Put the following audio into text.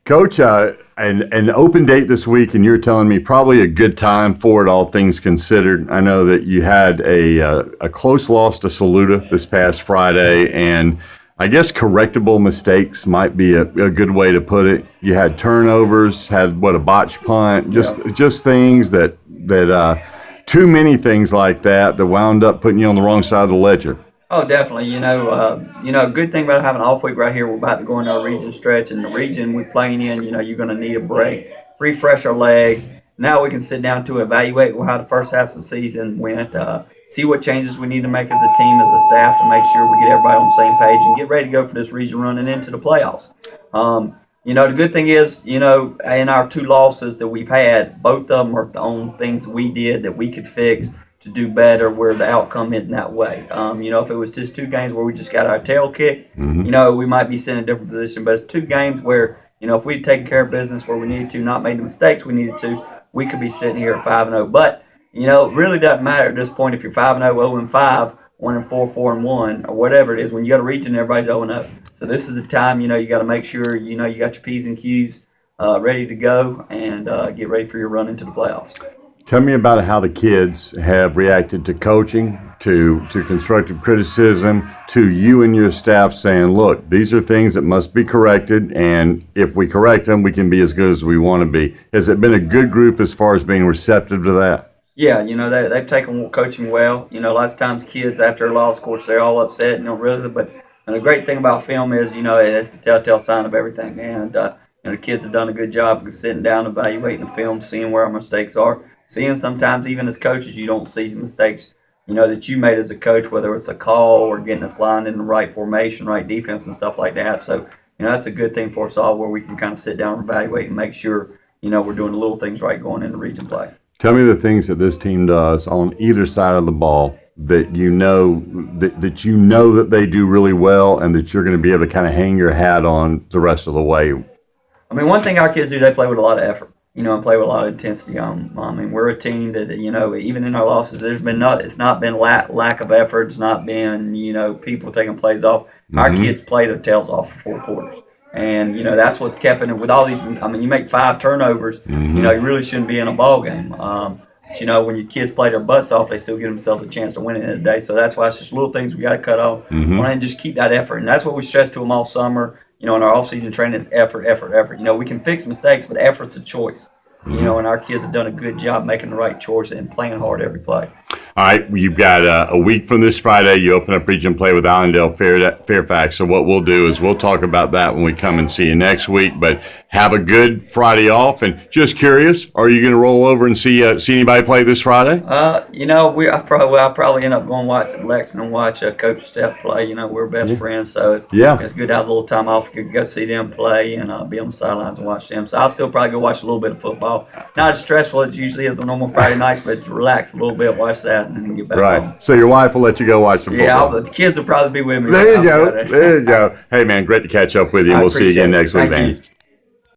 Coach, an open date this week, and you're telling me probably a good time for it, all things considered. I know that you had a close loss to Saluda this past Friday, and I guess correctable mistakes might be a good way to put it. You had turnovers, had a botched punt, just things that too many things like that wound up putting you on the wrong side of the ledger. Oh, definitely. Good thing about having an off week right here. We're about to go into our region stretch, and the region we're playing in, you're going to need a break, refresh our legs. Now we can sit down to evaluate how the first half of the season went, see what changes we need to make as a team, as a staff, to make sure we get everybody on the same page and get ready to go for this region running into the playoffs. The good thing is, in our two losses that we've had, both of them are the own things we did that we could fix to do better where the outcome isn't that way. If it was just two games where we just got our tail kicked, we might be sitting in a different position. But it's two games where, if we'd taken care of business where we needed to, not made the mistakes we needed to, we could be sitting here at 5-0. But, it really doesn't matter at this point if you're 5-0, 0-5, 1-4, 4-1, or whatever it is. When you got a region, everybody's 0-0. So this is the time, you got to make sure, you got your P's and Q's ready to go and get ready for your run into the playoffs. Tell me about how the kids have reacted to coaching, to constructive criticism, to you and your staff saying, look, these are things that must be corrected, and if we correct them, we can be as good as we want to be. Has it been a good group as far as being receptive to that? Yeah, they've taken coaching well. Lots of times kids after a loss, of course, they're all upset and don't realize it, but the great thing about film is, it's the telltale sign of everything, and the kids have done a good job of sitting down, evaluating the film, seeing where our mistakes are. Seeing sometimes even as coaches you don't see mistakes, that you made as a coach, whether it's a call or getting us lined in the right formation, right defense and stuff like that. So, that's a good thing for us all where we can kind of sit down and evaluate and make sure, we're doing the little things right going into region play. Tell me the things that this team does on either side of the ball that that they do really well and that you're going to be able to kind of hang your hat on the rest of the way. One thing our kids do, they play with a lot of effort. And play with a lot of intensity. We're a team that, even in our losses, it's not been lack of effort. It's not been, people taking plays off. Our kids play their tails off for 4 quarters. And, that's what's kept it with all these. You make 5 turnovers, you really shouldn't be in a ball game. But, when your kids play their butts off, they still give themselves a chance to win it in a day. So that's why it's just little things we got to cut off. And just keep that effort. And that's what we stress to them all summer. In our off-season training is effort, effort, effort. We can fix mistakes, but effort's a choice. And our kids have done a good job making the right choice and playing hard every play. All right, you've got a week from this Friday. You open up region play with Allendale Fairfax. So what we'll do is we'll talk about that when we come and see you next week. But have a good Friday off. And just curious, are you going to roll over and see anybody play this Friday? I'll probably end up going watch Lexington and watch Coach Steph play. We're best friends, so it's good to have a little time off. You go see them play and be on the sidelines and watch them. So I'll still probably go watch a little bit of football. Not as stressful as it usually is on normal Friday nights, but relax a little bit, watch that, and then get back home. So your wife will let you go watch some football. Yeah, the kids will probably be with me. There you go. Hey, man, great to catch up with you. We'll see you again next week, man.